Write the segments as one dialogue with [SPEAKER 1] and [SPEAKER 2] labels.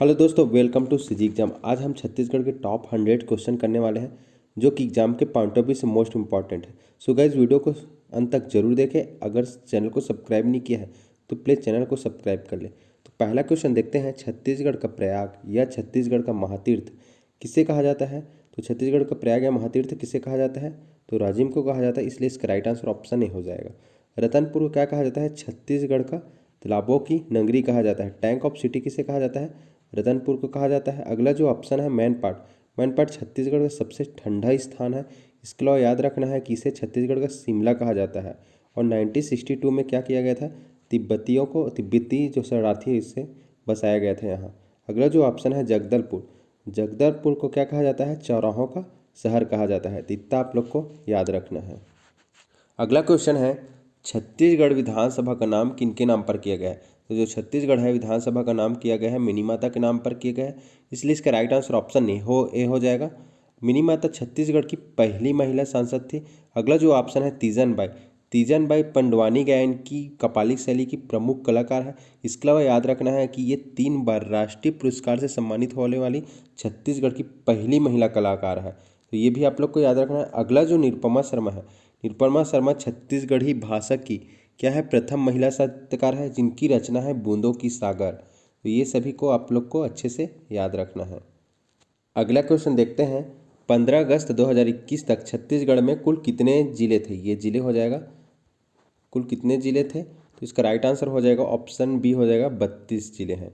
[SPEAKER 1] Hello दोस्तों, welcome to CG exam. आज हम छत्तीसगढ़ के टॉप 100 क्वेश्चन करने वाले हैं जो कि एग्जाम के पॉइंट ऑफ व्यू से मोस्ट इंपॉर्टेंट है। सो गाइज, वीडियो को अंत तक जरूर देखें। अगर चैनल को सब्सक्राइब नहीं किया है तो प्लीज़ चैनल को सब्सक्राइब कर ले। तो पहला क्वेश्चन देखते हैं, छत्तीसगढ़ का प्रयाग या छत्तीसगढ़ का महातीर्थ किसे कहा जाता है? तो छत्तीसगढ़ का प्रयाग या महातीर्थ किसे कहा जाता है? तो राजिम को कहा जाता है, इसलिए इसका राइट आंसर ऑप्शन ए हो जाएगा। रतनपुर को क्या कहा जाता है? छत्तीसगढ़ का तालाबों की नगरी कहा जाता है। टैंक ऑफ सिटी किसे कहा जाता है? रतनपुर को कहा जाता है। अगला जो ऑप्शन है मैनपाट छत्तीसगढ़ का सबसे ठंडा स्थान है। इसके अलावा याद रखना है कि इसे छत्तीसगढ़ का शिमला कहा जाता है। और 1962 में क्या किया गया था? तिब्बती जो शरणार्थी है इससे बसाया गया था यहाँ। अगला जो ऑप्शन है जगदलपुर को क्या कहा जाता है? चौराहों का शहर कहा जाता है। तो इतना आप लोग को याद रखना है। अगला क्वेश्चन है, छत्तीसगढ़ विधानसभा का नाम किनके नाम पर किया गया है? तो जो छत्तीसगढ़ है विधानसभा का नाम किया गया है मिनीमाता के नाम पर किया गया है, इसलिए इसका राइट आंसर ऑप्शन ए हो जाएगा। मिनीमाता छत्तीसगढ़ की पहली महिला सांसद थी। अगला जो ऑप्शन है तीजन बाई पंडवानी गायन की कपाली शैली की प्रमुख कलाकार है। इसके अलावा याद रखना है कि ये 3 बार राष्ट्रीय पुरस्कार से सम्मानित होने वाली छत्तीसगढ़ की पहली महिला कलाकार है। तो ये भी आप लोग को याद रखना है। अगला जो निरुपमा शर्मा छत्तीसगढ़ी भाषा की क्या है? प्रथम महिला साहित्यकार है जिनकी रचना है बूंदों की सागर। तो ये सभी को आप लोग को अच्छे से याद रखना है। अगला क्वेश्चन देखते हैं, 15 अगस्त 2021 तक छत्तीसगढ़ में कुल कितने जिले थे? ये जिले हो जाएगा, कुल कितने जिले थे? तो इसका राइट आंसर हो जाएगा ऑप्शन बी हो जाएगा, 32 जिले हैं।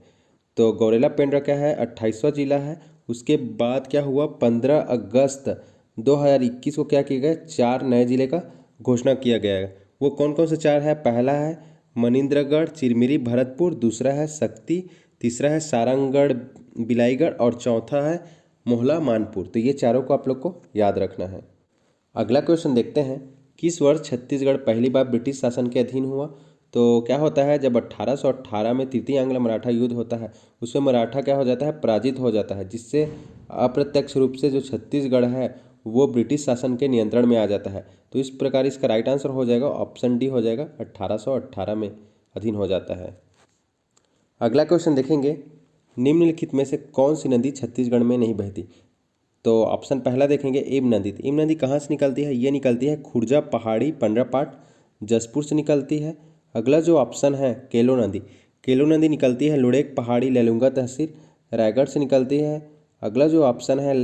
[SPEAKER 1] तो गौरेला पेंड्रा क्या है? 28वां जिला है। उसके बाद क्या हुआ? 15 अगस्त 2021 को क्या किया गया? 4 नए जिले का घोषणा किया गया है। वो कौन कौन से 4 है? पहला है मनिंद्रगढ़, चिरमिरी, भरतपुर। दूसरा है शक्ति। तीसरा है सारंगगढ़, बिलाईगढ़। और चौथा है मोहला मानपुर। तो ये चारों को आप लोग को याद रखना है। अगला क्वेश्चन देखते हैं, किस वर्ष छत्तीसगढ़ पहली बार ब्रिटिश शासन के अधीन हुआ? तो क्या होता है, जब 1818 में तृतीय आंग्ल मराठा युद्ध होता है उसमें मराठा क्या हो जाता है? पराजित हो जाता है, जिससे अप्रत्यक्ष रूप से जो छत्तीसगढ़ है वो ब्रिटिश शासन के नियंत्रण में आ जाता है। तो इस प्रकार इसका राइट आंसर हो जाएगा ऑप्शन डी हो जाएगा, 1818 में अधीन हो जाता है। अगला क्वेश्चन देखेंगे, निम्नलिखित में से कौन सी नदी छत्तीसगढ़ में नहीं बहती? तो ऑप्शन पहला देखेंगे, एम नदी। तो एम नदी कहाँ से निकलती है? ये निकलती है खुर्जा, पहाड़ी, पंडरापाट, जसपुर से निकलती है। अगला जो ऑप्शन है केलो नदी निकलती है लुड़ेक, पहाड़ी, लैलूंगा तहसील, रायगढ़ से निकलती है। अगला जो ऑप्शन है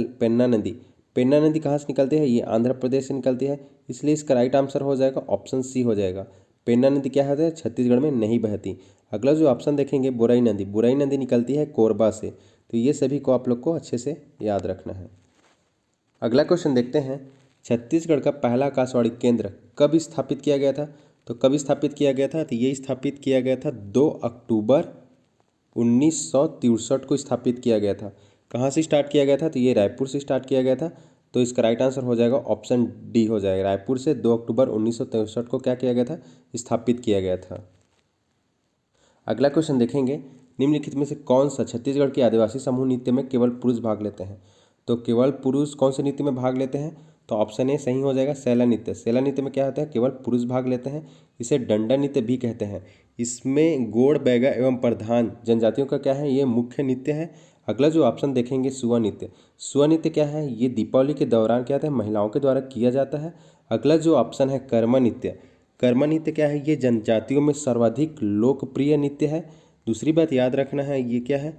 [SPEAKER 1] पेन्ना नदी कहाँ से निकलती है? ये आंध्र प्रदेश से निकलती है, इसलिए इसका राइट आंसर हो जाएगा ऑप्शन सी हो जाएगा। पेन्ना नदी क्या है? छत्तीसगढ़ में नहीं बहती। अगला जो ऑप्शन देखेंगे बोरई नदी निकलती है कोरबा से। तो ये सभी को आप लोग को अच्छे से याद रखना है। अगला क्वेश्चन देखते हैं, छत्तीसगढ़ का पहला आकाशवाणी केंद्र कब स्थापित किया गया था? तो कब स्थापित किया गया था? तो ये स्थापित किया गया था 2 अक्टूबर 1963 को स्थापित किया गया था। कहाँ से स्टार्ट किया गया था? तो ये रायपुर से स्टार्ट किया गया था। तो इसका राइट आंसर हो जाएगा ऑप्शन डी हो जाएगा। रायपुर से 2 अक्टूबर 1963 को क्या किया गया था? स्थापित किया गया था। अगला क्वेश्चन देखेंगे, निम्नलिखित में से कौन सा छत्तीसगढ़ के आदिवासी समूह नृत्य में केवल पुरुष भाग लेते हैं? तो केवल पुरुष कौन से नृत्य में भाग लेते हैं? तो ऑप्शन ए सही हो जाएगा, सेला नृत्य में क्या होता है? केवल पुरुष भाग लेते हैं। इसे डंडा नृत्य भी कहते हैं। इसमें गोड़, बैगा एवं प्रधान जनजातियों का क्या है? ये मुख्य नृत्य है। अगला जो ऑप्शन देखेंगे सुआ नृत्य क्या है? ये दीपावली के दौरान क्या होता है? महिलाओं के द्वारा किया जाता है। अगला जो ऑप्शन है कर्मा नृत्य क्या है? ये जनजातियों में सर्वाधिक लोकप्रिय नृत्य है। दूसरी बात याद रखना है, ये क्या है?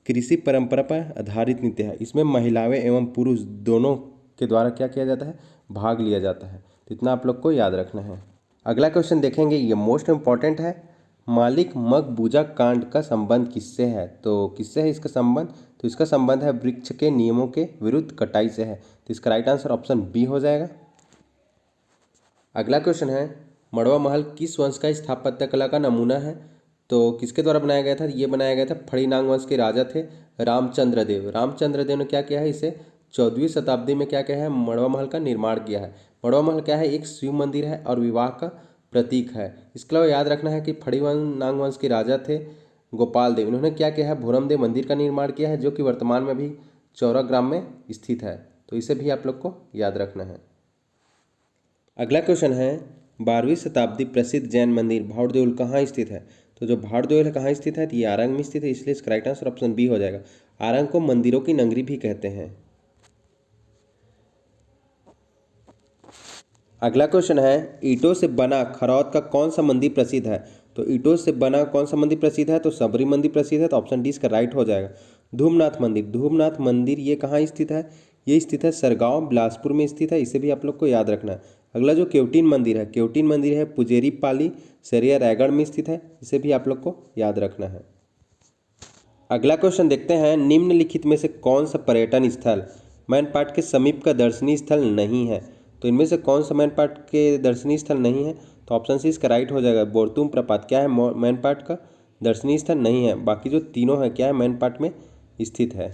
[SPEAKER 1] कृषि परंपरा पर आधारित नृत्य है। इसमें महिलाएं एवं पुरुष दोनों के द्वारा क्या किया जाता है? भाग लिया जाता है। तो इतना आप लोग को याद रखना है। अगला क्वेश्चन देखेंगे, ये मोस्ट इंपॉर्टेंट है, मालिक मकबूजा कांड का संबंध किससे है? तो किससे है इसका संबंध? तो इसका संबंध है वृक्ष के नियमों के विरुद्ध कटाई से है। तो इसका राइट आंसर ऑप्शन बी हो जाएगा। अगला क्वेश्चन है, मड़वा महल किस वंश का स्थापत्य कला का नमूना है? तो किसके द्वारा बनाया गया था? ये बनाया गया था फणिनांग वंश के राजा थे रामचंद्र देव ने क्या किया है? इसे 14वीं शताब्दी में क्या किया है? मड़वा महल का निर्माण किया है। मड़वा महल क्या है? एक शिव मंदिर है और विवाह का प्रतीक है। इसके अलावा याद रखना है कि फणिनांग वंश के राजा थे गोपाल देव। इन्होंने क्या किया है? भोरम देव मंदिर का निर्माण किया है, जो कि वर्तमान में भी चौराग्राम में स्थित है। तो इसे भी आप लोग को याद रखना है। अगला क्वेश्चन है, 12वीं शताब्दी प्रसिद्ध जैन मंदिर भाउर देउल कहाँ स्थित है? तो जो भारदोयल है कहाँ स्थित है, तो ये आरंग में स्थित है, इसलिए इसका राइट आंसर ऑप्शन बी हो जाएगा। आरंग को मंदिरों की नगरी भी कहते हैं। अगला क्वेश्चन है, ईंटों से बना खरौद का कौन सा मंदिर प्रसिद्ध है। तो ईंटों से बना कौन सा मंदिर प्रसिद्ध है, तो सबरी मंदिर प्रसिद्ध है, तो ऑप्शन डी इसका राइट हो जाएगा। धूमनाथ मंदिर, धूमनाथ मंदिर ये कहाँ स्थित है, ये स्थित है सरगांव बिलासपुर में स्थित है, इसे भी आप लोग को याद रखना है। अगला जो केवटीन मंदिर है, केवटीन मंदिर है पुजेरी पाली सरिया रायगढ़ में स्थित है, इसे भी आप लोग को याद रखना है। अगला क्वेश्चन देखते हैं, निम्नलिखित में से कौन सा पर्यटन स्थल मैनपाट के समीप का दर्शनीय स्थल नहीं है। तो इनमें से कौन सा मैनपाट के दर्शनीय स्थल नहीं है, तो ऑप्शन सी इसका राइट हो जाएगा। बोरतुम प्रपात क्या है, मैनपाट का दर्शनीय स्थल नहीं है। बाकी जो तीनों है क्या है, मैनपाट में स्थित है।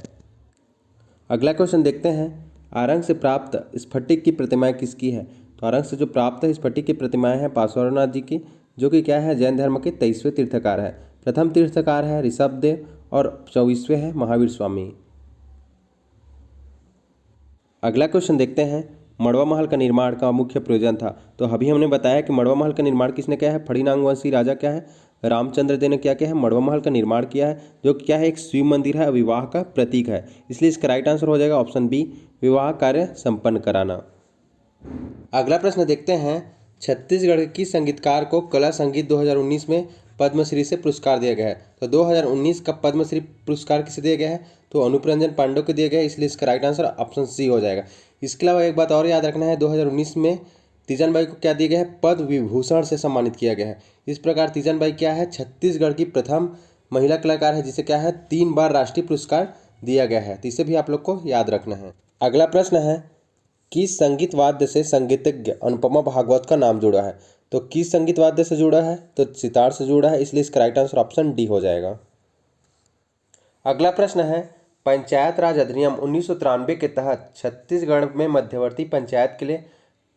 [SPEAKER 1] अगला क्वेश्चन देखते हैं, आरंग से प्राप्त स्फटिक की प्रतिमाएं किसकी है। तो आरंग से जो प्राप्त है स्फटिक की प्रतिमाएं हैं पार्श्वनाथ जी की, जो कि क्या है, जैन धर्म के 23वें तीर्थकार है। प्रथम तीर्थकार है ऋषभदेव और 24वें है महावीर स्वामी। अगला क्वेश्चन देखते हैं, मड़वा महल का निर्माण का मुख्य प्रयोजन था। तो अभी हमने बताया कि मड़वा महल का निर्माण किसने किया है, फणिनाग वंशी राजा क्या है, रामचंद्र देव ने क्या किया है, मड़वा महल का निर्माण किया है, जो क्या है एक शिव मंदिर है, विवाह का प्रतीक है, इसलिए इसका राइट आंसर हो जाएगा ऑप्शन बी, विवाह कार्य संपन्न कराना। अगला प्रश्न देखते हैं, छत्तीसगढ़ की संगीतकार को कला संगीत 2019 में पद्मश्री से पुरस्कार दिया गया है। तो 2019 का पद्मश्री पुरस्कार किसे दिया गया है, तो अनूप रंजन पांडे को दिया गया है, इसलिए इसका राइट आंसर ऑप्शन सी हो जाएगा। इसके अलावा एक बात और याद रखना है, 2019 में तीजन बाई को क्या दिया गया है, पद्म विभूषण से सम्मानित किया गया है। इस प्रकार तीजन बाई क्या है, छत्तीसगढ़ की प्रथम महिला कलाकार है जिसे क्या है 3 बार राष्ट्रीय पुरस्कार दिया गया है, तो इसे भी आप लोग को याद रखना है। अगला प्रश्न है, किस संगीत वाद्य से संगीतज्ञ अनुपमा भागवत का नाम जुड़ा है। तो किस संगीत वाद्य से जुड़ा है, तो सितार से जुड़ा है, इसलिए इसका राइट आंसर ऑप्शन डी हो जाएगा। अगला प्रश्न है, पंचायत राज अधिनियम 1993 के तहत छत्तीसगढ़ में मध्यवर्ती पंचायत के लिए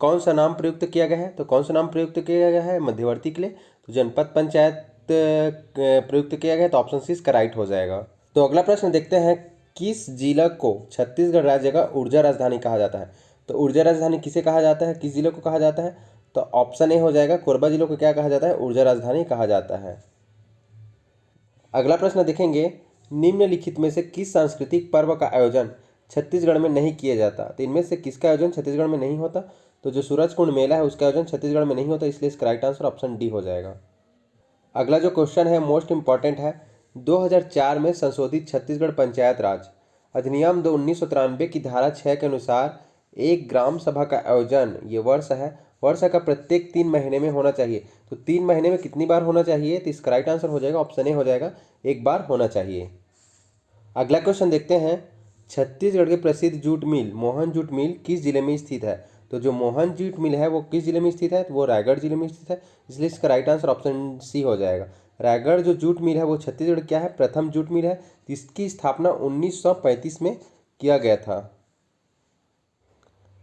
[SPEAKER 1] कौन सा नाम प्रयुक्त किया गया है। तो कौन सा नाम प्रयुक्त किया गया है मध्यवर्ती के लिए, तो जनपद पंचायत प्रयुक्त किया गया है, तो ऑप्शन सी इसका राइट हो जाएगा। तो अगला प्रश्न देखते हैं, किस जिला को छत्तीसगढ़ राज्य का ऊर्जा राजधानी कहा जाता है। तो ऊर्जा राजधानी किसे कहा जाता है, किस जिले को कहा जाता है, तो ऑप्शन ए हो जाएगा, कोरबा जिले को क्या कहा जाता है, ऊर्जा राजधानी कहा जाता है। अगला प्रश्न देखेंगे, निम्नलिखित में से किस सांस्कृतिक पर्व का आयोजन छत्तीसगढ़ में नहीं किया जाता। तो इनमें से किसका आयोजन छत्तीसगढ़ में नहीं होता, तो जो सूरजकुंड मेला है उसका आयोजन छत्तीसगढ़ में नहीं होता, इसलिए इसका राइट आंसर ऑप्शन डी हो जाएगा। अगला जो क्वेश्चन है मोस्ट इंपॉर्टेंट है, 2004 में संशोधित छत्तीसगढ़ पंचायत राज अधिनियम 1993 की धारा 6 के अनुसार एक ग्राम सभा का आयोजन, ये वर्ष है, वर्ष का प्रत्येक 3 महीने में होना चाहिए। तो 3 महीने में कितनी बार होना चाहिए, तो इसका राइट आंसर हो जाएगा ऑप्शन ए हो जाएगा, एक बार होना चाहिए। अगला क्वेश्चन देखते हैं, छत्तीसगढ़ के प्रसिद्ध jute mill Mohan jute mill किस जिले में स्थित है। तो जो मोहन जूट मिल है वो किस जिले में स्थित है, तो वो रायगढ़ जिले में स्थित है, इसलिए इसका राइट आंसर ऑप्शन सी हो जाएगा। रायगढ़ जो जूट मिल है वो छत्तीसगढ़ क्या है, प्रथम जूट मिल है, इसकी स्थापना 1935 में किया गया था।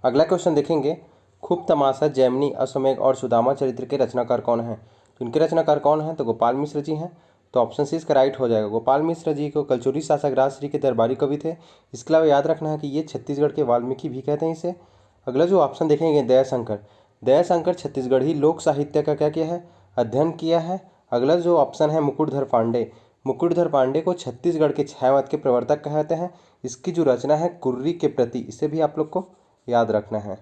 [SPEAKER 1] अगला क्वेश्चन देखेंगे, खूब तमाशा जैमिनी अश्वमेध और सुदामा चरित्र के रचनाकार कौन हैं। तो इनके रचनाकार कौन हैं, तो गोपाल मिश्र जी हैं, तो ऑप्शन सी इसका राइट हो जाएगा। गोपाल मिश्र जी को कलचुरी शासक राजश्री के दरबारी कवि थे। इसके अलावा याद रखना है कि ये छत्तीसगढ़ के वाल्मीकि भी कहते हैं इसे। अगला जो ऑप्शन देखेंगे, दयाशंकर, दयाशंकर छत्तीसगढ़ी लोक साहित्य का क्या किया है, अध्ययन किया है। अगला जो ऑप्शन है मुकुटधर पांडे, मुकुटधर पांडे को छत्तीसगढ़ के छायावाद के प्रवर्तक कहते हैं। इसकी जो रचना है कुर्री के प्रति, इसे भी आप लोग को याद रखना है।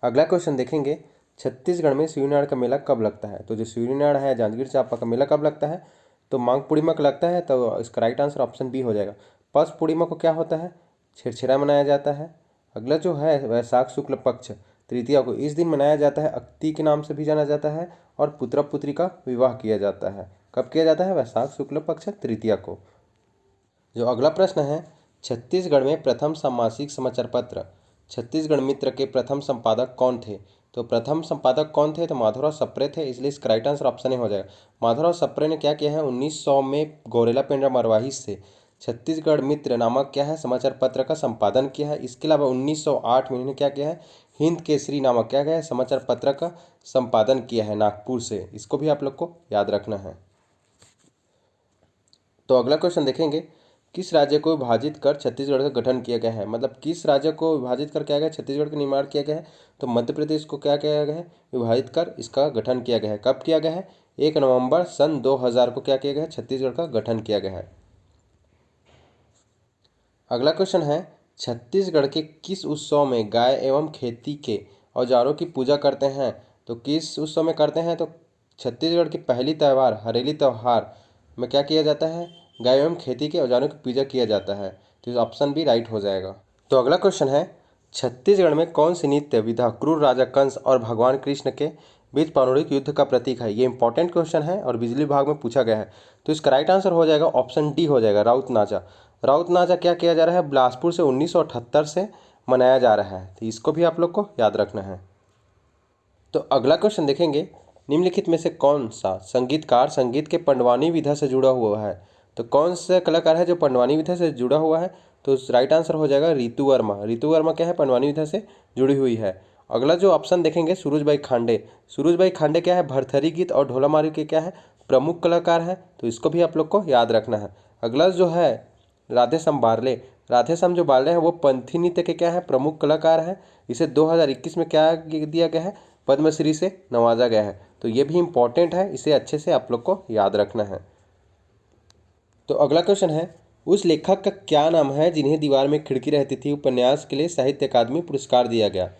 [SPEAKER 1] अगला क्वेश्चन देखेंगे, छत्तीसगढ़ में सूर्यनारायण का मेला कब लगता है। तो जो सूर्यनारायण है जांजगीर चांपा का मेला कब लगता है, तो माघ पूर्णिमा को लगता है, तो इसका राइट आंसर ऑप्शन बी हो जाएगा। पौष पूर्णिमा को क्या होता है, छेरछेरा मनाया जाता है। अगला जो है वैशाख शुक्ल पक्ष तृतीया को, इस दिन मनाया जाता है, अक्ति के नाम से भी जाना जाता है, और पुत्र पुत्री का विवाह किया जाता है। कब किया जाता है, वैशाख शुक्ल पक्ष तृतीया को। जो अगला प्रश्न है, छत्तीसगढ़ में प्रथम सामासिक समाचार पत्र छत्तीसगढ़ मित्र के प्रथम संपादक कौन थे। तो प्रथम संपादक कौन थे, तो माधवराव सप्रे थे, इसलिए इसका राइट आंसर ऑप्शन ए हो जाएगा। माधवराव सप्रे ने क्या किया है, 1900 में गौरेला पेंड्रा मरवाही से छत्तीसगढ़ मित्र नामक क्या है समाचार पत्र का संपादन किया है। इसके अलावा 1908 में इन्होंने क्या किया है, हिंद केसरी नामक क्या है समाचार पत्र का संपादन किया है नागपुर से। इसको भी आप लोग को याद रखना है। तो अगला क्वेश्चन देखेंगे, किस राज्य को विभाजित कर छत्तीसगढ़ का गठन किया गया है, मतलब किस राज्य को विभाजित कर क्या गया छत्तीसगढ़ का निर्माण किया गया है, तो मध्य प्रदेश को क्या किया गया है, विभाजित कर इसका गठन किया गया है। कब किया गया है? 1 नवंबर सन 2000 को क्या किया गया है, छत्तीसगढ़ का गठन किया गया है। अगला क्वेश्चन है, छत्तीसगढ़ के किस उत्सव में गाय एवं खेती के औजारों की पूजा करते हैं, तो किस उत्सव में करते हैं, तो छत्तीसगढ़ की पहली त्यौहार हरेली त्यौहार में क्या किया जाता है, गाय एवं खेती के औजारों की पूजा किया जाता है। तो ऑप्शन बी राइट हो जाएगा। तो अगला क्वेश्चन है, छत्तीसगढ़ में कौन सी नृत्य विधा क्रूर राजा कंस और भगवान कृष्ण के बीच पौराणिक युद्ध का प्रतीक है। ये इंपॉर्टेंट क्वेश्चन है और बिजली विभाग में पूछा गया है। तो इसका राइट आंसर हो जाएगा ऑप्शन डी हो जाएगा, राउत नाचा। राउत नाचा क्या किया जा रहा है, बिलासपुर से 1978 से मनाया जा रहा है। तो इसको भी आप लोग को याद रखना है। तो अगला क्वेश्चन देखेंगे, निम्नलिखित में से कौन सा संगीतकार संगीत के पंडवानी विधा से जुड़ा हुआ है। तो कौन सा कलाकार है जो पंडवानी विधा से जुड़ा हुआ है, तो राइट आंसर हो जाएगा रितु वर्मा। रितु वर्मा क्या है, पंडवानी विधा से जुड़ी हुई है। अगला जो ऑप्शन देखेंगे, सूरजबाई खांडे। सूरजबाई खांडे क्या है, भरथरी गीत और ढोलामारी के क्या है, प्रमुख कलाकार है। तो इसको भी आप लोग को याद रखना है। अगला जो है राधेश्याम बारले। राधेश्याम जो बारले हैं वो पंथी नृत्य के क्या है, प्रमुख कलाकार हैं। इसे 2021 में क्या दिया गया है, पद्मश्री से नवाजा गया है। तो ये भी इम्पॉर्टेंट है, इसे अच्छे से आप लोग को याद रखना है। तो अगला क्वेश्चन है, उस लेखक का क्या नाम है जिन्हें दीवार में खिड़की रहती थी उपन्यास के लिए साहित्य अकादमी पुरस्कार दिया गया।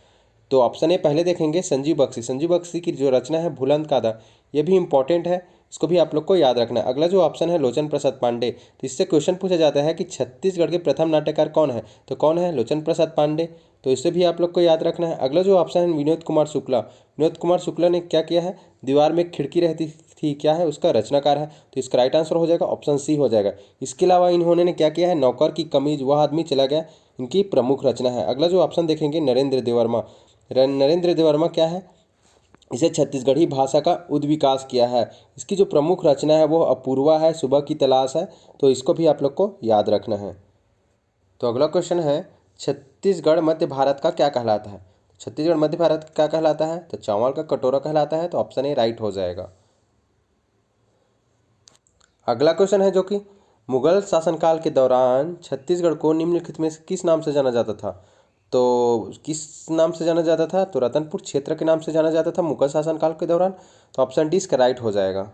[SPEAKER 1] तो ऑप्शन ए पहले देखेंगे, संजीव बख्शी। संजीव बख्शी की जो रचना है भूलंत कादा, ये भी इंपॉर्टेंट है, इसको भी आप लोग को याद रखना है। अगला जो ऑप्शन है लोचन प्रसाद पांडे। तो इससे क्वेश्चन पूछा जाता है कि छत्तीसगढ़ के प्रथम नाट्यकार कौन है, तो कौन है, लोचन प्रसाद पांडे। तो इससे भी आप लोग को याद रखना है। अगला जो ऑप्शन है विनोद कुमार शुक्ला। विनोद कुमार शुक्ला ने क्या किया है, दीवार में खिड़की रहती थी क्या है, उसका रचनाकार है। तो इसका राइट आंसर हो जाएगा ऑप्शन सी हो जाएगा। इसके अलावा इन्होंने ने क्या किया है, नौकर की कमीज वह आदमी चला गया, इनकी प्रमुख रचना है। अगला जो ऑप्शन देखेंगे नरेंद्र देवर्मा। नरेंद्र देवर्मा क्या है, इसे छत्तीसगढ़ी भाषा का उद्विकास किया है। इसकी जो प्रमुख रचना है वो अपूर्वा है, सुबह की तलाश है। तो इसको भी आप लोग को याद रखना है। तो अगला क्वेश्चन है, छत्तीसगढ़ मध्य भारत का क्या कहलाता है। छत्तीसगढ़ मध्य भारत का क्या कहलाता है, तो चावल का कटोरा कहलाता है। तो ऑप्शन ए राइट हो जाएगा। अगला क्वेश्चन है जो कि मुगल शासनकाल के दौरान छत्तीसगढ़ को निम्नलिखित में से किस नाम से जाना जाता था। तो किस नाम से जाना जाता था, तो रतनपुर क्षेत्र के नाम से जाना जाता था मुगल शासनकाल के दौरान। तो ऑप्शन डी इसका राइट हो जाएगा।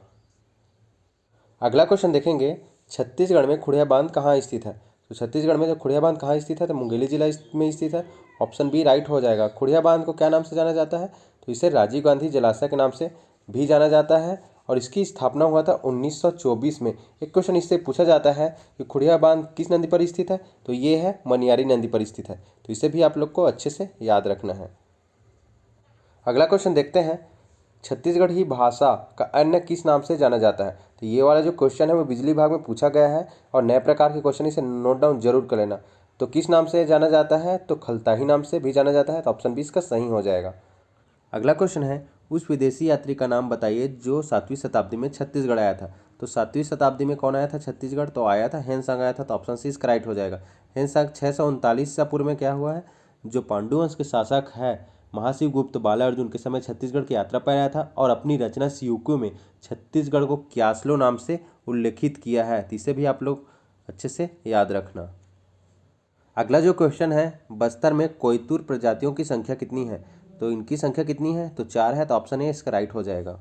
[SPEAKER 1] अगला क्वेश्चन देखेंगे, छत्तीसगढ़ में खुड़िया बांध कहाँ स्थित है। तो छत्तीसगढ़ में जो खुड़िया बांध कहाँ स्थित है, तो मुंगेली जिला में स्थित है। ऑप्शन बी राइट हो जाएगा। खुड़िया बांध को क्या नाम से जाना जाता है, तो इसे राजीव गांधी जलाशय के नाम से भी जाना जाता है और इसकी स्थापना हुआ था 1924 में। एक क्वेश्चन इससे पूछा जाता है कि खुड़िया बांध किस नदी पर स्थित है, तो ये है मनियारी नदी पर स्थित है। तो इसे भी आप लोग को अच्छे से याद रखना है। अगला क्वेश्चन देखते हैं, छत्तीसगढ़ी भाषा का अन्य किस नाम से जाना जाता है। तो ये वाला जो क्वेश्चन है वो बिजली विभाग में पूछा गया है और नए प्रकार के क्वेश्चन, इसे नोट डाउन जरूर कर लेना। तो किस नाम से जाना जाता है, तो खलताही नाम से भी जाना जाता है। तो ऑप्शन बी इसका सही हो जाएगा। अगला क्वेश्चन है, उस विदेशी यात्री का नाम बताइए जो 7वीं शताब्दी में छत्तीसगढ़ आया था। तो 7वीं शताब्दी में कौन आया था छत्तीसगढ़, तो आया था हेनसांग आया था। तो ऑप्शन सी इसका राइट हो जाएगा। हेनसांग 639 ईसा पूर्व में क्या हुआ है, जो पांडु वंश के शासक है महाशिव गुप्त बाला अर्जुन के समय छत्तीसगढ़ की यात्रा पर आया था और अपनी रचना सियुक्यू में छत्तीसगढ़ को क्यासलो नाम से उल्लेखित किया है। तो इसे भी आप लोग अच्छे से याद रखना। अगला जो क्वेश्चन है, बस्तर में कोयतुर प्रजातियों की संख्या कितनी है। तो इनकी संख्या कितनी है, तो 4 है। तो ऑप्शन ए इसका राइट हो जाएगा।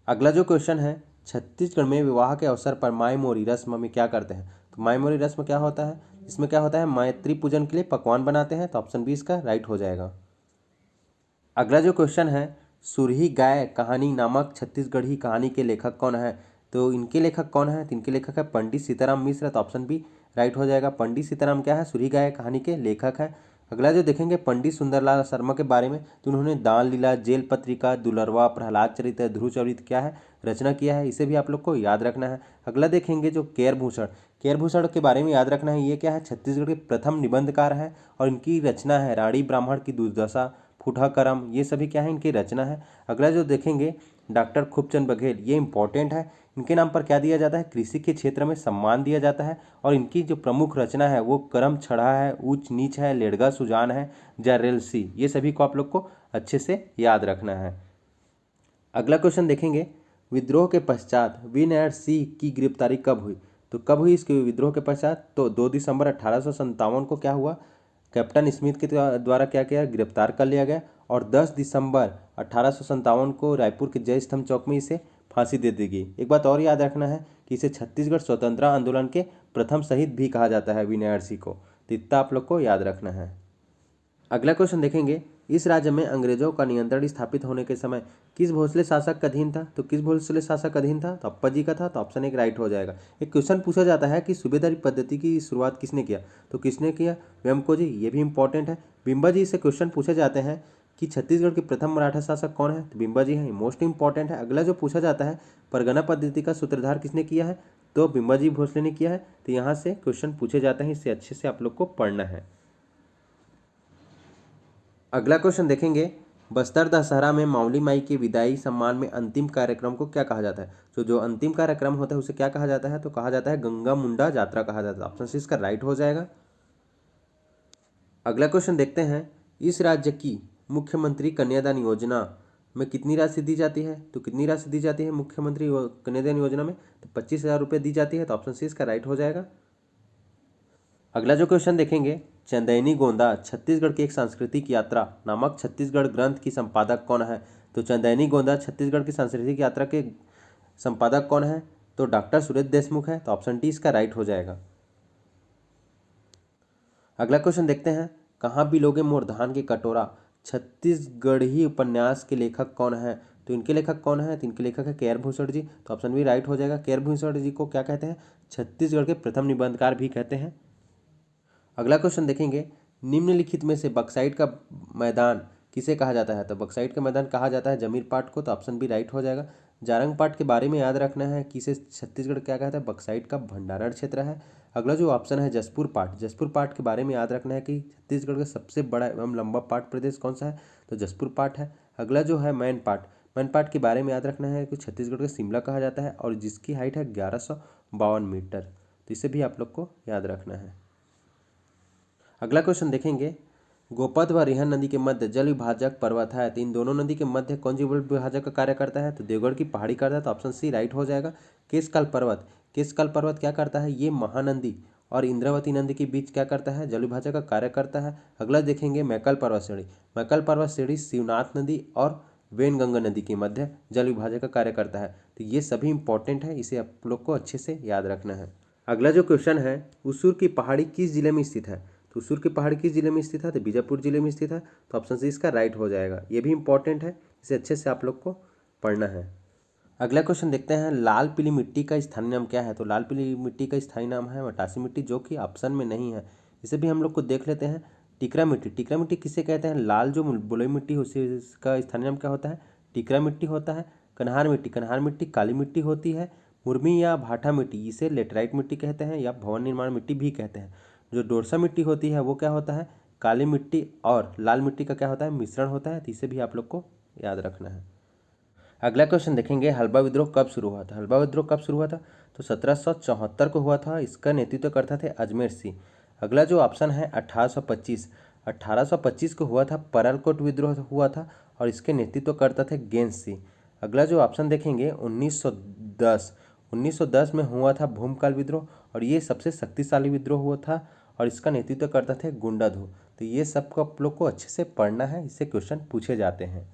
[SPEAKER 1] अगला जो क्वेश्चन है, छत्तीसगढ़ में विवाह के अवसर पर माई मोरी रस्म में क्या करते हैं। तो माई मोरी रस्म क्या होता है, इसमें क्या होता है, मैत्री पूजन के लिए पकवान बनाते हैं। तो ऑप्शन बी इसका राइट हो जाएगा। अगला जो क्वेश्चन है, सुरही गाय कहानी नामक छत्तीसगढ़ी कहानी के लेखक कौन है। तो इनके लेखक कौन है, तो इनके लेखक है पंडित सीताराम मिश्र। तो ऑप्शन बी राइट हो जाएगा। पंडित सीताराम क्या है, सुरही गाय कहानी के लेखक है। अगला जो देखेंगे पंडित सुंदरलाल शर्मा के बारे में, तो उन्होंने दान लीला, जेल पत्रिका, दुलरवा, प्रहलाद चरित्र, ध्रुव चरित्र क्या है, रचना किया है। इसे भी आप लोग को याद रखना है। अगला देखेंगे जो केरभूषण, केरभूषण के बारे में याद रखना है। ये क्या है, छत्तीसगढ़ के प्रथम निबंधकार है और इनकी रचना है रानी ब्राह्मण की दुर्दशा, फूठा करम, ये सभी क्या है, इनकी रचना है। अगला जो देखेंगे डॉक्टर खूबचंद बघेल, ये इंपॉर्टेंट है। इनके नाम पर क्या दिया जाता है, कृषि के क्षेत्र में सम्मान दिया जाता है और इनकी जो प्रमुख रचना है वो करम छड़ा है, ऊंच नीच है, लेड़गा सुजान है, जरेलसी, ये सभी को आप लोग को अच्छे से याद रखना है। अगला क्वेश्चन देखेंगे, विद्रोह के पश्चात विनय सिंह की गिरफ्तारी कब हुई। तो कब हुई इसके विद्रोह के पश्चात? तो 2 दिसंबर 1857 को क्या हुआ, कैप्टन स्मिथ के द्वारा क्या किया, गिरफ्तार कर लिया गया और 10 दिसंबर 1857 को रायपुर के जय स्तंभ चौक में इसे फांसी दे दी गई। एक बात और याद रखना है कि इसे छत्तीसगढ़ स्वतंत्रता आंदोलन के प्रथम शहीद भी कहा जाता है विनयर्सी को, तो इतना आप लोग को याद रखना है। अगला क्वेश्चन देखेंगे, इस राज्य में अंग्रेजों का नियंत्रण स्थापित होने के समय किस भोसले शासक का अधीन था? तो किस भोसले शासक का अधीन था? तो अप्पा जी का था, तो ऑप्शन 1 राइट हो जाएगा। एक क्वेश्चन पूछा जाता है कि सूबेदारी पद्धति की शुरुआत किसने किया? तो किसने किया? वेमको जी, ये भी इंपॉर्टेंट है। बिंबा जी से क्वेश्चन पूछे जाते हैं कि छत्तीसगढ़ के प्रथम मराठा शासक कौन है? तो बिंबा जी हैं, मोस्ट इंपॉर्टेंट है। अगला जो पूछा जाता है, परगना पद्धति का सूत्रधार किसने किया है? तो बिंबा जी भोसले ने किया है। तो यहाँ से क्वेश्चन पूछे जाते हैं, इससे अच्छे से आप लोग को पढ़ना है। अगला क्वेश्चन देखेंगे, बस्तर दशहरा में मावली माई के विदाई सम्मान में अंतिम कार्यक्रम को क्या कहा जाता है? तो जो अंतिम कार्यक्रम होता है उसे क्या कहा जाता है? तो कहा जाता है गंगा मुंडा यात्रा कहा जाता है। ऑप्शन सी इसका राइट हो जाएगा। अगला क्वेश्चन देखते हैं, इस राज्य की मुख्यमंत्री कन्यादान योजना में कितनी राशि दी जाती है? तो कितनी राशि दी जाती है मुख्यमंत्री कन्यादान योजना में? तो 25,000 रुपये दी जाती है। तो ऑप्शन सी इसका राइट हो जाएगा। अगला जो क्वेश्चन देखेंगे, चंदैनी गोंदा छत्तीसगढ़ की एक सांस्कृतिक यात्रा नामक छत्तीसगढ़ ग्रंथ की संपादक कौन है? तो चंदैनी गोंदा छत्तीसगढ़ की सांस्कृतिक यात्रा के संपादक कौन है? तो डॉक्टर सुरेश देशमुख है। तो ऑप्शन डी इसका राइट हो जाएगा। अगला क्वेश्चन देखते हैं, कहाँ बिलोगे मोर धान के कटोरा छत्तीसगढ़ी उपन्यास के लेखक कौन है? तो इनके लेखक कौन है? तो इनके लेखक है केयर भूषण जी। तो ऑप्शन बी राइट हो जाएगा। केयर भूषण जी को क्या कहते हैं? छत्तीसगढ़ के प्रथम निबंधकार भी कहते हैं। अगला क्वेश्चन देखेंगे, निम्नलिखित में से बक्साइट का मैदान किसे कहा जाता है? तो बक्साइट का मैदान कहा जाता है जमीर पाट को। तो ऑप्शन बी राइट हो जाएगा। जारंग पाट के बारे में याद रखना है कि इसे छत्तीसगढ़ क्या कहता है? बक्साइट का भंडारण क्षेत्र है। अगला जो ऑप्शन है जसपुर पाट, जसपुर पाट के बारे में याद रखना है कि छत्तीसगढ़ का सबसे बड़ा एवं लंबा पाट प्रदेश कौन सा है? तो जसपुर पाट है। अगला जो है मैन पाट, मैन पाट के बारे में याद रखना है कि छत्तीसगढ़ का शिमला कहा जाता है और जिसकी हाइट है 1152 मीटर। तो इसे भी आप लोग को याद रखना है। अगला क्वेश्चन देखेंगे, गोपद व रिहन नदी के मध्य जल विभाजक पर्वत है, तो इन दोनों नदी के मध्य कौन जल विभाजक का कार्य करता है? तो देवगढ़ की पहाड़ी करता है। तो ऑप्शन सी राइट हो जाएगा। केशकाल पर्वत, केशकाल पर्वत क्या करता है? ये महानदी और इंद्रावती नदी के बीच क्या करता है? जल विभाजक का कार्य करता है। अगला देखेंगे मैकल पर्वत श्रेणी, मैकल पर्वत श्रेणी शिवनाथ नदी और वेनगंगा नदी के मध्य जल विभाजक का कार्य करता है। तो ये सभी इंपॉर्टेंट है, इसे आप लोग को अच्छे से याद रखना है। अगला जो क्वेश्चन है, उसूर की पहाड़ी किस जिले में स्थित है? तो उसूर की पहाड़ी किस जिले में स्थित है? तो बीजापुर जिले में स्थित है। तो ऑप्शन सी इसका राइट हो जाएगा। ये भी इंपॉर्टेंट है, इसे अच्छे से आप लोग को पढ़ना है। अगला क्वेश्चन देखते हैं, लाल पीली मिट्टी का स्थानीय नाम क्या है? तो लाल पीली मिट्टी का स्थानीय नाम है मटासी मिट्टी, जो कि ऑप्शन में नहीं है। इसे भी हम लोग को देख लेते हैं। टिकरा मिट्टी, टिकरा मिट्टी किसे कहते हैं? लाल जो बलुई मिट्टी होती है इसका स्थानीय नाम क्या होता है? टिकरा मिट्टी होता है। कन्हार मिट्टी, कन्हार मिट्टी काली मिट्टी होती है। मुरमी या भाटा मिट्टी, इसे लेटराइट मिट्टी कहते हैं या भवन निर्माण मिट्टी भी कहते हैं। जो डोरसा मिट्टी होती है वो क्या होता है? काली मिट्टी और लाल मिट्टी का क्या होता है? मिश्रण होता है। तो इसे भी आप लोग को याद रखना है। अगला क्वेश्चन देखेंगे, हल्बा विद्रोह कब शुरू हुआ था? हल्बा विद्रोह कब शुरू हुआ था? तो 1774 को हुआ था। इसका नेतृत्व करता थे अजमेर सिंह। अगला जो ऑप्शन है 1825, 1825 को हुआ था। परलकोट विद्रोह हुआ था और इसके नेतृत्व करता थे गेंस सिंह। अगला जो ऑप्शन देखेंगे 1910, 1910 में हुआ था भूमकाल विद्रोह और ये सबसे शक्तिशाली विद्रोह हुआ था और इसका नेतृत्व करता थे गुंडाधु। तो ये सबको आप लोग को अच्छे से पढ़ना है, इससे क्वेश्चन पूछे जाते हैं।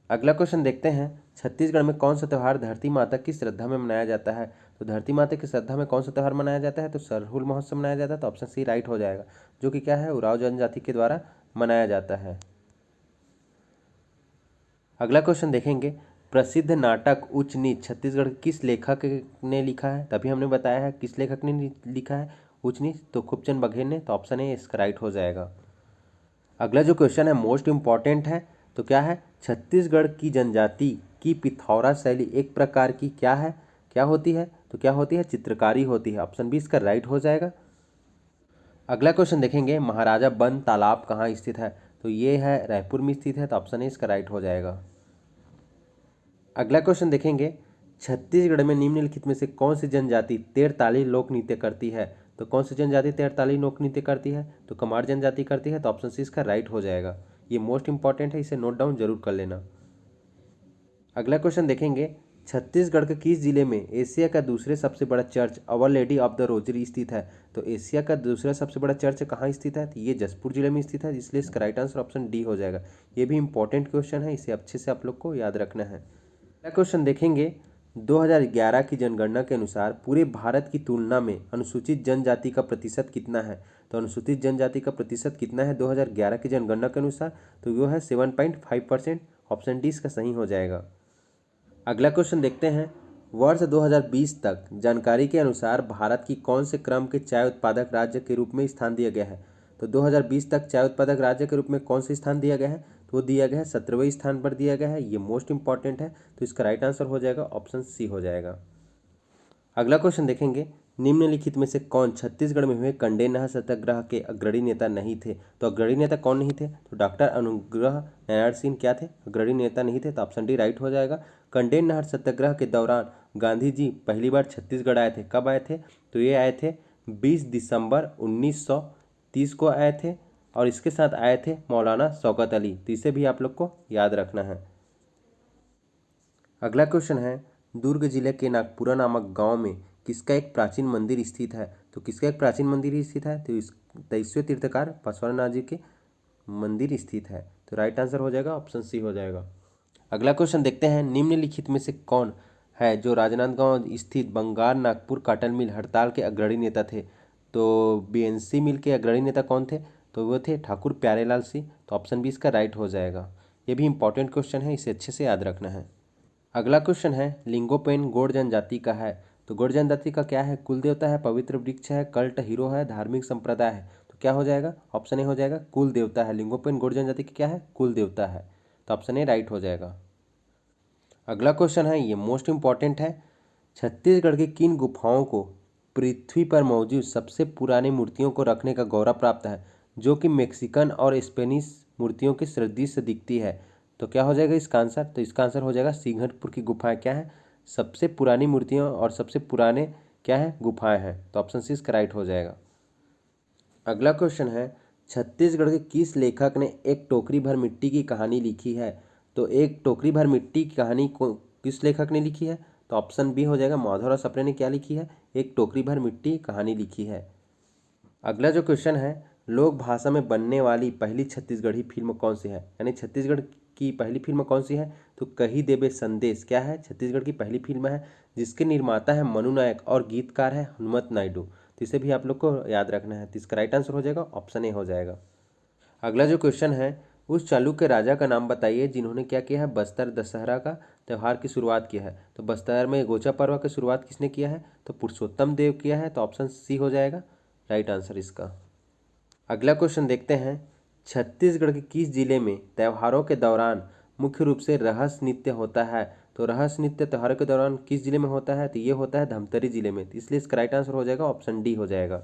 [SPEAKER 1] अगला क्वेश्चन देखते हैं, छत्तीसगढ़ में कौन सा त्यौहार धरती माता की श्रद्धा में मनाया जाता है? तो धरती माता की श्रद्धा में कौन सा त्यौहार मनाया जाता है? तो सरहुल महोत्सव मनाया जाता है। तो ऑप्शन सी राइट हो जाएगा, जो कि क्या है? उराव जनजाति के द्वारा मनाया जाता है। अगला क्वेश्चन देखेंगे, प्रसिद्ध नाटक उच्च नीच छत्तीसगढ़ किस लेखक ने लिखा है? तभी हमने बताया है किस लेखक ने लिखा है उच्च नीच, तो खूबचंद बघेल ने। तो ऑप्शन ए इसका राइट हो जाएगा। अगला जो क्वेश्चन है मोस्ट इंपॉर्टेंट है, तो क्या है? छत्तीसगढ़ की जनजाति की पिथौरा शैली एक प्रकार की क्या है, क्या होती है? तो क्या होती है? चित्रकारी होती है। ऑप्शन बी इसका राइट हो जाएगा। अगला क्वेश्चन देखेंगे, महाराजा बंद तालाब कहाँ स्थित है? तो ये है रायपुर में स्थित है। तो ऑप्शन ए इसका राइट हो जाएगा। अगला क्वेश्चन देखेंगे, छत्तीसगढ़ में निम्नलिखित में से कौन सी जनजाति तेरताली लोक नृत्य करती है? तो कौन सी जनजाति तेरताली लोक नृत्य करती है? तो कमार जनजाति करती है। तो ऑप्शन सी इसका राइट हो जाएगा। ये मोस्ट इंपॉर्टेंट है, इसे नोट डाउन जरूर कर लेना। अगला क्वेश्चन देखेंगे, छत्तीसगढ़ के किस जिले में एशिया का दूसरे सबसे बड़ा church our lady of the rosary स्थित है? तो एशिया का दूसरा सबसे बड़ा चर्च कहाँ स्थित है? तो ये जसपुर जिले में स्थित है, इसलिए इसका राइट आंसर ऑप्शन डी हो जाएगा। ये भी इंपॉर्टेंट क्वेश्चन है, इसे अच्छे से आप लोग को याद रखना है। अगला क्वेश्चन देखेंगे, 2011 की जनगणना के अनुसार पूरे भारत की तुलना में अनुसूचित जनजाति का प्रतिशत कितना है? तो अनुसूचित जनजाति का प्रतिशत कितना है 2011 की जनगणना के अनुसार? तो वो है 7.5%। ऑप्शन डी इसका सही हो जाएगा। अगला क्वेश्चन देखते हैं, वर्ष 2020 तक जानकारी के अनुसार भारत की कौन से क्रम के चाय उत्पादक राज्य के रूप में स्थान दिया गया है? तो 2020 तक चाय उत्पादक राज्य के रूप में कौन से स्थान दिया गया है? तो वो दिया गया है 17वें स्थान पर दिया गया है। ये मोस्ट इंपॉर्टेंट है, तो इसका राइट आंसर हो जाएगा ऑप्शन सी हो जाएगा। अगला क्वेश्चन देखेंगे, निम्नलिखित में से कौन छत्तीसगढ़ में हुए कंडेन नहर सत्याग्रह के अग्रणी नेता नहीं थे? तो अग्रणी नेता कौन नहीं थे? तो डॉक्टर अनुग्रह नारायण सिंह क्या थे? अग्रणी नेता नहीं थे, तो ऑप्शन डी राइट हो जाएगा। कंडेन नहर सत्याग्रह के दौरान गांधी जी पहली बार छत्तीसगढ़ आए थे। कब आए थे? तो ये आए थे 20 दिसंबर 1930 को आए थे, और इसके साथ आए थे मौलाना शौकत अली। तो इसे भी आप लोग को याद रखना है। अगला क्वेश्चन है, दुर्ग जिले के नागपुरा नामक गांव में किसका एक प्राचीन मंदिर स्थित है? तो किसका एक प्राचीन मंदिर स्थित है? तो इस 23वें तीर्थकार बसवनाथ जी के मंदिर स्थित है। तो राइट आंसर हो जाएगा ऑप्शन सी हो जाएगा। अगला क्वेश्चन देखते हैं, निम्नलिखित में से कौन है जो राजनांदगांव स्थित बंगाल नागपुर काटन मिल हड़ताल के अग्रणी नेता थे? तो बीएनसी मिल के अग्रणी नेता कौन थे? तो वो थे ठाकुर प्यारेलाल सिंह। तो ऑप्शन बी इसका राइट हो जाएगा। ये भी इंपॉर्टेंट क्वेश्चन है, इसे अच्छे से याद रखना है। अगला क्वेश्चन है, लिंगोपेन गौड़ जनजाति का है। तो गौड़ जनजाति का क्या है? कुल देवता है, पवित्र वृक्ष है, कल्ट हीरो है, धार्मिक संप्रदाय है। तो क्या हो जाएगा? ऑप्शन ए हो जाएगा, कुल देवता है। लिंगोपेन गौड़ जनजाति की क्या है? कुल देवता है। तो ऑप्शन ए राइट हो जाएगा। अगला क्वेश्चन है, ये मोस्ट इंपॉर्टेंट है, छत्तीसगढ़ की किन गुफाओं को पृथ्वी पर मौजूद सबसे पुरानी मूर्तियों को रखने का गौरव प्राप्त है, जो कि मेक्सिकन और स्पेनिश मूर्तियों की सदृश दिखती है? तो क्या हो जाएगा इसका आंसर? तो इसका आंसर हो जाएगा सिंघटपुर की गुफाएं क्या है? सबसे पुरानी मूर्तियां और सबसे पुराने क्या है? गुफाएं हैं। तो ऑप्शन सी इसका राइट हो जाएगा। अगला क्वेश्चन है, छत्तीसगढ़ के किस लेखक ने एक टोकरी भर मिट्टी की कहानी लिखी है? तो एक टोकरी भर मिट्टी की कहानी को किस लेखक ने लिखी है? तो ऑप्शन बी हो जाएगा, माधवराव सप्रे ने क्या लिखी है? एक टोकरी भर मिट्टी कहानी लिखी है। अगला जो क्वेश्चन है, लोक भाषा में बनने वाली पहली छत्तीसगढ़ी फिल्म कौन सी है? यानी छत्तीसगढ़ की पहली फिल्म कौन सी है? तो कही देबे संदेश क्या है? छत्तीसगढ़ की पहली फिल्म है, जिसके निर्माता है मनु नायक और गीतकार है हनुमत नायडू। तो इसे भी आप लोग को याद रखना है। तो इसका राइट आंसर हो जाएगा ऑप्शन ए हो जाएगा। अगला जो क्वेश्चन है, उस चालुक्य राजा का नाम बताइए जिन्होंने क्या किया है? बस्तर दशहरा का त्यौहार की शुरुआत किया है। तो बस्तर में गोचा पर्व की शुरुआत किसने किया है? तो पुरुषोत्तम देव किया है। तो ऑप्शन सी हो जाएगा राइट आंसर इसका। अगला क्वेश्चन देखते हैं, छत्तीसगढ़ के किस जिले में त्योहारों के दौरान मुख्य रूप से रहस्य नृत्य होता है? तो रहस्य नृत्य त्योहारों के दौरान किस जिले में होता है? तो ये होता है धमतरी जिले में। तो इसलिए इसका राइट आंसर हो जाएगा ऑप्शन डी हो जाएगा।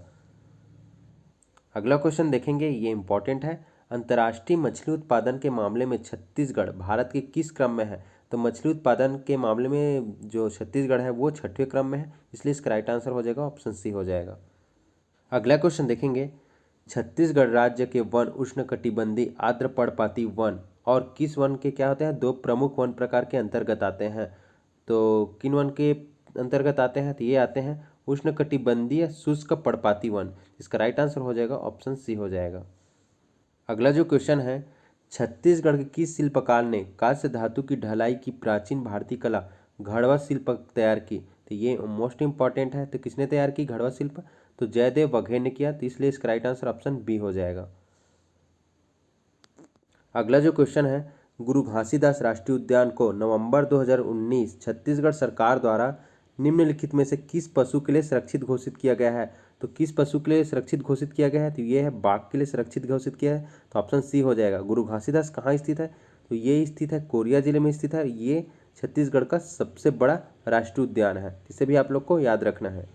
[SPEAKER 1] अगला क्वेश्चन देखेंगे, ये इंपॉर्टेंट है, अंतर्राष्ट्रीय मछली उत्पादन के मामले में छत्तीसगढ़ भारत के किस क्रम में है? तो मछली उत्पादन के मामले में जो छत्तीसगढ़ है वो 6वें क्रम में है, इसलिए इसका राइट आंसर हो जाएगा ऑप्शन सी हो जाएगा। अगला क्वेश्चन देखेंगे, छत्तीसगढ़ राज्य के वन उष्णकटिबंधीय आर्द्र पर्णपाती वन और किस वन के क्या होते हैं? 2 प्रमुख वन प्रकार के अंतर्गत आते हैं। तो किन वन के अंतर्गत आते हैं? तो ये आते हैं उष्णकटिबंधीय शुष्क पर्णपाती वन। इसका राइट आंसर हो जाएगा ऑप्शन सी हो जाएगा। अगला जो क्वेश्चन है, छत्तीसगढ़ के किस शिल्पकार ने कांस्य धातु की ढलाई की प्राचीन भारतीय कला घड़वा शिल्प तैयार की? तो ये मोस्ट इंपॉर्टेंट है। तो किसने तैयार की घड़वा शिल्प? तो जयदेव बघेल ने किया। तो इसलिए इसका राइट आंसर ऑप्शन बी हो जाएगा। अगला जो क्वेश्चन है, गुरु घासीदास राष्ट्रीय उद्यान को नवंबर 2019 छत्तीसगढ़ सरकार द्वारा निम्नलिखित में से किस पशु के लिए सुरक्षित घोषित किया गया है? तो किस पशु के लिए सुरक्षित घोषित किया गया है? तो ये है बाघ के लिए सुरक्षित घोषित किया है। तो ऑप्शन सी हो जाएगा। गुरु घासीदास कहाँ स्थित है? तो ये स्थित है कोरिया जिले में स्थित है। ये छत्तीसगढ़ का सबसे बड़ा राष्ट्रीय उद्यान है, इसे भी आप लोग को याद रखना है।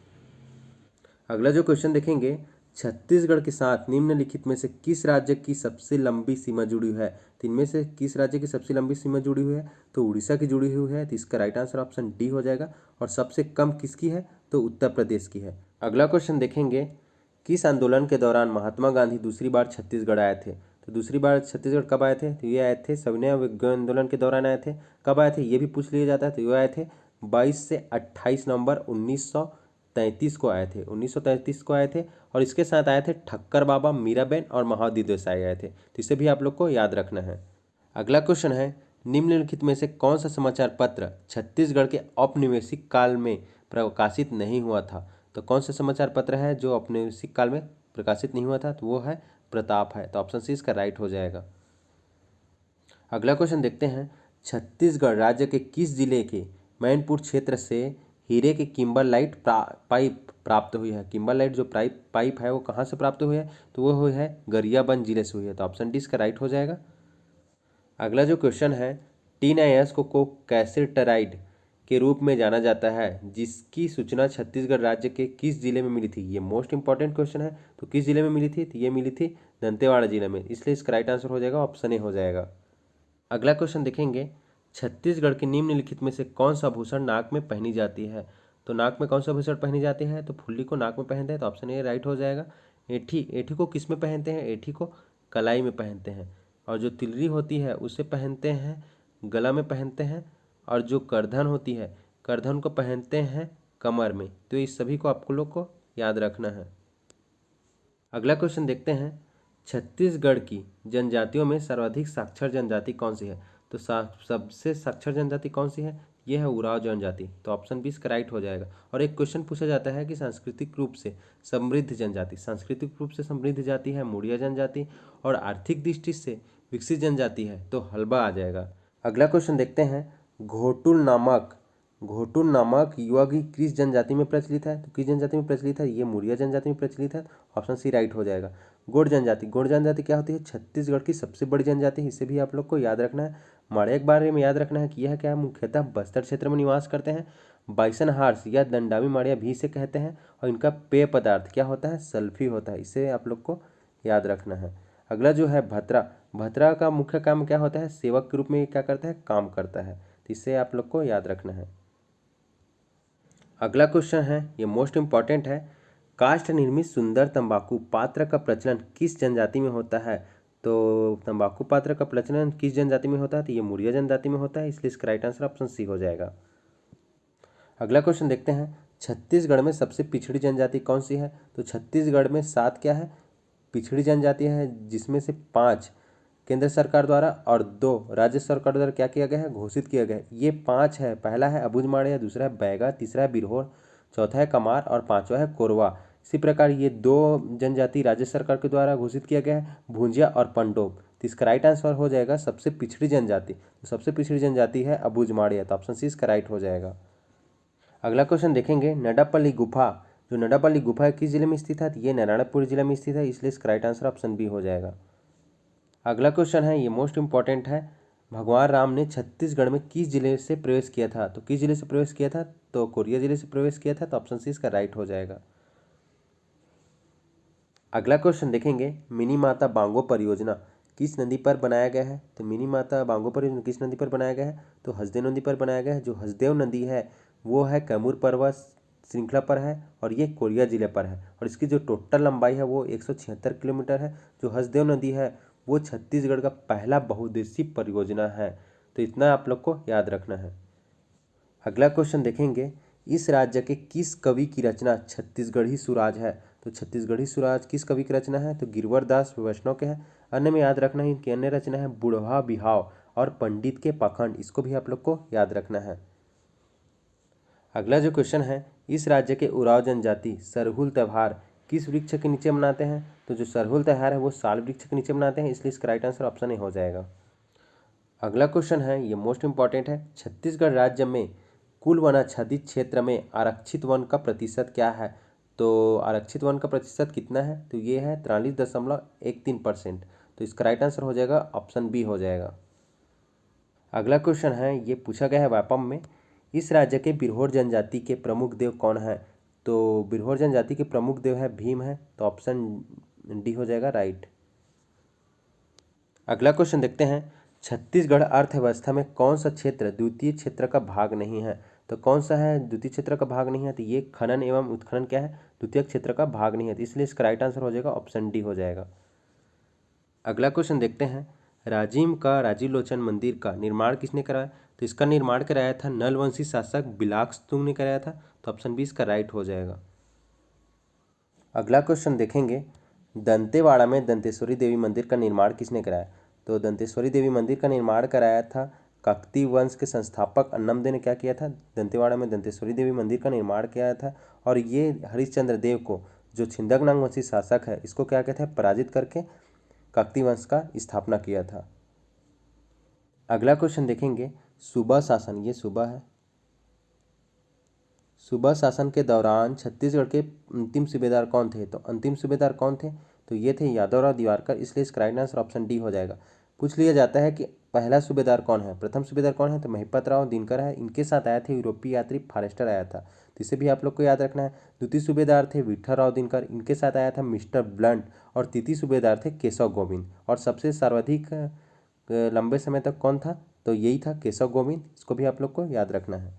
[SPEAKER 1] अगला जो क्वेश्चन देखेंगे, छत्तीसगढ़ के साथ निम्नलिखित में से किस राज्य की सबसे लंबी सीमा जुड़ी हुई है? तो इनमें से किस राज्य की सबसे लंबी सीमा जुड़ी हुई है? तो उड़ीसा की जुड़ी हुई है। तो इसका राइट आंसर ऑप्शन डी हो जाएगा। और सबसे कम किसकी है? तो उत्तर प्रदेश की है। अगला क्वेश्चन देखेंगे, किस आंदोलन के दौरान महात्मा गांधी दूसरी बार छत्तीसगढ़ आए थे? तो दूसरी बार छत्तीसगढ़ कब आए थे? तो ये आए थे सविनय विज्ञान आंदोलन के दौरान आए थे। कब आए थे ये भी पूछ लिया जाता है। तो ये आए थे 22 से 28 नवंबर 1933 को आए थे। 1933 को आए थे और इसके साथ आए थे ठक्कर बाबा, मीराबेन और महादेवी देसाई आए थे। तो इसे भी आप लोग को याद रखना है। अगला क्वेश्चन है, निम्नलिखित में से कौन सा समाचार पत्र छत्तीसगढ़ के औपनिवेशिक काल में प्रकाशित नहीं हुआ था? तो कौन सा समाचार पत्र है जो औपनिवेशिक काल में प्रकाशित नहीं हुआ था? तो वो है प्रताप है। तो ऑप्शन सी इसका राइट हो जाएगा। अगला क्वेश्चन देखते हैं, छत्तीसगढ़ राज्य के किस जिले के मैनपुर क्षेत्र से हीरे की किम्बरलाइट पाइप प्राप्त हुई है? किम्बरलाइट जो पाइप है वो कहाँ से प्राप्त हुई है? तो वो हुई है गरियाबंद जिले से हुई है। तो ऑप्शन डी इसका राइट हो जाएगा। अगला जो क्वेश्चन है, टीनायस को कैसेटराइड के रूप में जाना जाता है, जिसकी सूचना छत्तीसगढ़ राज्य के किस जिले में मिली थी? ये मोस्ट इंपॉर्टेंट क्वेश्चन है। तो किस जिले में मिली थी? तो ये मिली थी दंतेवाड़ा जिले में, इसलिए इसका राइट आंसर हो जाएगा ऑप्शन ए हो जाएगा। अगला क्वेश्चन देखेंगे, छत्तीसगढ़ के निम्नलिखित में से कौन सा आभूषण नाक में पहनी जाती है? तो नाक में कौन सा आभूषण पहनी जाती है? तो फुल्ली को नाक में पहनते हैं। तो ऑप्शन ए राइट हो जाएगा। एठी को किस में पहनते हैं? एठी को कलाई में पहनते हैं। और जो तिलरी होती है उसे पहनते हैं गला में पहनते हैं। और जो करधन होती है, करधन को पहनते हैं कमर में। तो इस सभी को आपको लोग को याद रखना है। अगला क्वेश्चन देखते हैं, छत्तीसगढ़ की जनजातियों में सर्वाधिक साक्षर जनजाति कौन सी है? तो सबसे साक्षर जनजाति कौन सी है? यह है उराव जनजाति। तो ऑप्शन बी इसका राइट हो जाएगा। और एक क्वेश्चन पूछा जाता है कि सांस्कृतिक रूप से समृद्ध जनजाति, सांस्कृतिक रूप से समृद्ध जाति है मुड़िया जनजाति, और आर्थिक दृष्टि से विकसित जनजाति है तो हल्बा आ जाएगा। अगला क्वेश्चन देखते हैं, घोटुल नामक युवागी किस जनजाति में प्रचलित है? तो किस जनजाति में प्रचलित है? ये मुड़िया जनजाति में प्रचलित है। ऑप्शन सी राइट हो जाएगा। गोंड जनजाति क्या होती है? छत्तीसगढ़ की सबसे बड़ी जनजाति है। इसे भी आप लोग को याद रखना है। माड़िया के बारे में याद रखना है कि यह क्या है, मुख्यतः बस्तर क्षेत्र में निवास करते हैं। बाइसन हार्स या दंडावी माड़िया भी इसे कहते हैं। और इनका पेय पदार्थ क्या होता है? सल्फी होता है। इसे आप लोग को याद रखना है। अगला जो है भतरा का मुख्य काम क्या होता है? सेवक के रूप में क्या करता है? काम करता है। तो इसे आप लोग को याद रखना है। अगला क्वेश्चन है, ये मोस्ट इंपॉर्टेंट है, काष्ठ निर्मित सुंदर तंबाकू पात्र का प्रचलन किस जनजाति में होता है? तो तंबाकू पात्र का प्रचलन किस जनजाति में होता है? तो ये मुड़िया जनजाति में होता है, इसलिए इसका राइट आंसर ऑप्शन सी हो जाएगा। अगला क्वेश्चन देखते हैं, छत्तीसगढ़ में सबसे पिछड़ी जनजाति कौन सी है? तो छत्तीसगढ़ में 7 क्या है पिछड़ी जनजाति है, जिसमें से 5 केंद्र सरकार द्वारा और 2 राज्य सरकार द्वारा क्या किया गया है? घोषित किया गया है। ये 5 है, पहला है अबुझ माड़िया, दूसरा है बैगा, तीसरा है बिरहोर, चौथा है कमार और 5वां है कोरवा। इसी प्रकार ये 2 जनजाति राज्य सरकार के द्वारा घोषित किया गया है, भुंजिया और पंडोब। तो इसका राइट आंसर हो जाएगा सबसे पिछड़ी जनजाति। तो सबसे पिछड़ी जनजाति है अबुझ माड़िया। तो ऑप्शन सी इसका राइट हो जाएगा। अगला क्वेश्चन देखेंगे, नडापल्ली गुफा, जो नडापल्ली गुफा किस जिले में स्थित है? ये नारायणपुर जिले में स्थित है, इसलिए इसका राइट आंसर ऑप्शन बी हो जाएगा। अगला क्वेश्चन है, ये मोस्ट इंपॉर्टेंट है, भगवान राम ने छत्तीसगढ़ में किस जिले से प्रवेश किया था? तो किस जिले से प्रवेश किया था? तो कोरिया जिले से प्रवेश किया था। तो ऑप्शन सी इसका राइट हो जाएगा। अगला क्वेश्चन देखेंगे, मिनी माता बांगो परियोजना किस नदी पर बनाया गया है? तो मिनी माता बांगो परियोजना किस नदी पर बनाया गया है? तो हसदेव नदी पर बनाया गया है। जो हसदेव नदी है वो है कैमूर पर्वत श्रृंखला पर है और ये कोरिया जिले पर है। और इसकी जो टोटल लंबाई है वो 176 किलोमीटर है। जो हसदेव नदी है वो छत्तीसगढ़ का पहला बहुउद्देशीय परियोजना है। तो इतना आप लोग को याद रखना है। अगला क्वेश्चन देखेंगे, इस राज्य के किस कवि की रचना छत्तीसगढ़ी सुराज है? तो छत्तीसगढ़ी सुराज किस कवि की रचना है? तो गिरवर दास वैष्णव के हैं। अन्य में याद रखना है इनकी अन्य रचना है बुढ़वा बिहाव और पंडित के पाखंड। इसको भी आप लोग को याद रखना है। अगला जो क्वेश्चन है, इस राज्य के उराव जनजाति सरहुल त्यौहार किस वृक्ष के नीचे मनाते हैं? तो जो सरहुल त्यौहार है वो साल वृक्ष के नीचे मनाते हैं, इसलिए इसका राइट आंसर ऑप्शन ए हो जाएगा। अगला क्वेश्चन है, ये मोस्ट इंपॉर्टेंट है, छत्तीसगढ़ राज्य में कुल वनाच्छादित क्षेत्र में आरक्षित वन का प्रतिशत क्या है? तो आरक्षित वन का प्रतिशत कितना है? तो ये है 43.13%। तो इसका राइट आंसर हो जाएगा ऑप्शन बी हो जाएगा। अगला क्वेश्चन है, ये पूछा गया है व्यापम में, इस राज्य के बिरहोर जनजाति के प्रमुख देव कौन है? तो बिरहोर जनजाति के प्रमुख देव है भीम है। तो ऑप्शन डी हो जाएगा राइट। अगला क्वेश्चन देखते हैं, छत्तीसगढ़ अर्थव्यवस्था में कौन सा क्षेत्र द्वितीय क्षेत्र का भाग नहीं है? तो कौन सा है द्वितीय क्षेत्र का भाग नहीं है? तो ये खनन एवं उत्खनन क्या है? द्वितीय क्षेत्र का भाग नहीं है। तो इसलिए इसका राइट आंसर हो जाएगा ऑप्शन डी हो जाएगा। अगला क्वेश्चन देखते हैं, राजीव लोचन मंदिर का निर्माण किसने कराया? तो इसका निर्माण कराया था नलवंशी शासक बिलाक्स्तुंग ने कराया था। तो ऑप्शन बी इसका राइट हो जाएगा। अगला क्वेश्चन देखेंगे, दंतेवाड़ा में दंतेश्वरी देवी मंदिर का निर्माण किसने कराया? तो दंतेश्वरी देवी मंदिर का निर्माण कराया था काकतीय वंश के संस्थापक अन्नमदे ने क्या किया था? दंतेवाड़ा में दंतेश्वरी देवी मंदिर का निर्माण किया था। और ये हरिश्चंद्र देव को, जो छिंदकनाग वंशी शासक है, इसको क्या कहते हैं? पराजित करके काकतीय वंश का स्थापना किया था। अगला क्वेश्चन देखेंगे, सूबा शासन, ये सूबा है, सूबा शासन के दौरान छत्तीसगढ़ के अंतिम सूबेदार कौन थे? तो अंतिम सूबेदार कौन थे? तो ये थे यादवराव दिवारकर, इसलिए इसका राइट आंसर ऑप्शन डी हो जाएगा। पूछ लिया जाता है कि पहला सूबेदार कौन है, प्रथम सूबेदार कौन है? तो महिपत राव दिनकर है, इनके साथ आया थे यूरोपीय यात्री फॉरेस्टर आया था, तो इसे भी आप लोग को याद रखना है। द्वितीय सूबेदार थे विठल राव दिनकर, इनके साथ आया था मिस्टर ब्लंट। और तृतीय सूबेदार थे केशव गोविंद। और सबसे सर्वाधिक लंबे समय तक कौन था? तो यही था केशव गोविंद, इसको भी आप लोग को याद रखना है।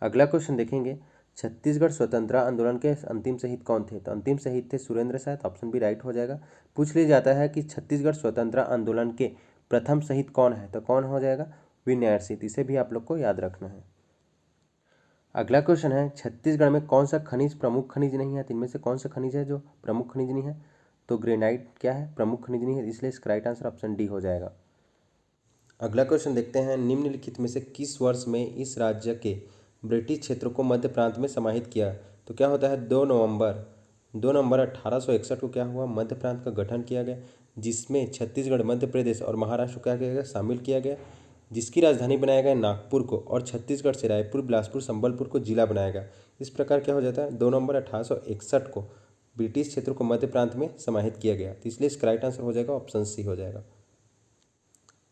[SPEAKER 1] अगला क्वेश्चन देखेंगे, छत्तीसगढ़ स्वतंत्रता आंदोलन के अंतिम शहीद कौन थे? तो अंतिम शहीद थे Surendra Sai, option B right हो जाएगा। पूछ लिया जाता है कि छत्तीसगढ़ स्वतंत्रता आंदोलन के प्रथम शहीद कौन है? तो कौन हो जाएगा? विनायक सिंह, इसे भी आप लोग को याद रखना है। अगला क्वेश्चन है, छत्तीसगढ़ में कौन सा खनिज प्रमुख खनिज नहीं है? तो इनमें से कौन सा खनिज है जो प्रमुख खनिज नहीं है? तो ग्रेनाइट क्या है? प्रमुख खनिज नहीं है, इसलिए इसका राइट आंसर ऑप्शन डी हो जाएगा। अगला क्वेश्चन देखते हैं, निम्नलिखित में से किस वर्ष में इस राज्य के ब्रिटिश क्षेत्रों को मध्य प्रांत में समाहित किया? तो क्या होता है, 2 नवंबर 1861 को क्या हुआ? मध्य प्रांत का गठन किया गया, जिसमें छत्तीसगढ़, मध्य प्रदेश और महाराष्ट्र को क्या किया गया? शामिल किया गया, जिसकी राजधानी बनाया गया नागपुर को, और छत्तीसगढ़ से रायपुर, बिलासपुर, संबलपुर को जिला बनाया गया। इस प्रकार क्या हो जाता है, 2 नवंबर 1861 को ब्रिटिश क्षेत्रों को मध्य प्रांत में समाहित किया गया, तो इसलिए इसका राइट आंसर हो जाएगा ऑप्शन सी हो जाएगा।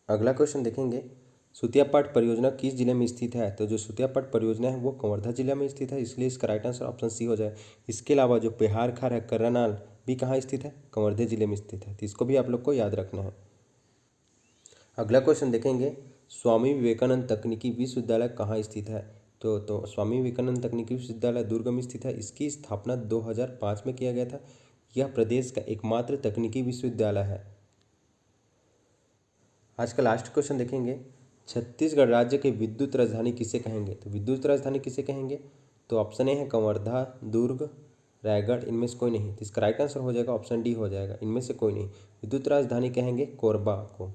[SPEAKER 1] अगला क्वेश्चन देखेंगे, सुतियापाट परियोजना किस जिले में स्थित है? तो जो सुतियापाट परियोजना है वो कवर्धा जिला में स्थित है, इसलिए इसका राइट आंसर ऑप्शन सी हो जाए। इसके अलावा जो बिहार खार है, कर्रानाल, भी कहाँ स्थित है? कवर्धा जिले में स्थित है, तो इसको भी आप लोग को याद रखना है। अगला क्वेश्चन देखेंगे, स्वामी विवेकानंद तकनीकी विश्वविद्यालय कहाँ स्थित है? तो स्वामी विवेकानंद तकनीकी विश्वविद्यालय दुर्ग में स्थित है, इसकी स्थापना 2005 में किया गया था। यह प्रदेश का एकमात्र तकनीकी विश्वविद्यालय है। आज का लास्ट क्वेश्चन देखेंगे, छत्तीसगढ़ राज्य के विद्युत राजधानी किसे कहेंगे? तो विद्युत राजधानी किसे कहेंगे? तो ऑप्शन ए है कवर्धा, दुर्ग, रायगढ़, इनमें से कोई नहीं, तो इसका राइट आंसर हो जाएगा ऑप्शन डी हो जाएगा, इनमें से कोई नहीं। विद्युत राजधानी कहेंगे कोरबा को।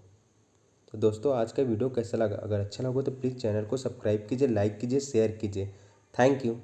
[SPEAKER 1] तो दोस्तों, आज का वीडियो कैसा लगा? अगर अच्छा लगा तो प्लीज़ चैनल को सब्सक्राइब कीजिए, लाइक कीजिए, शेयर कीजिए। Thank you.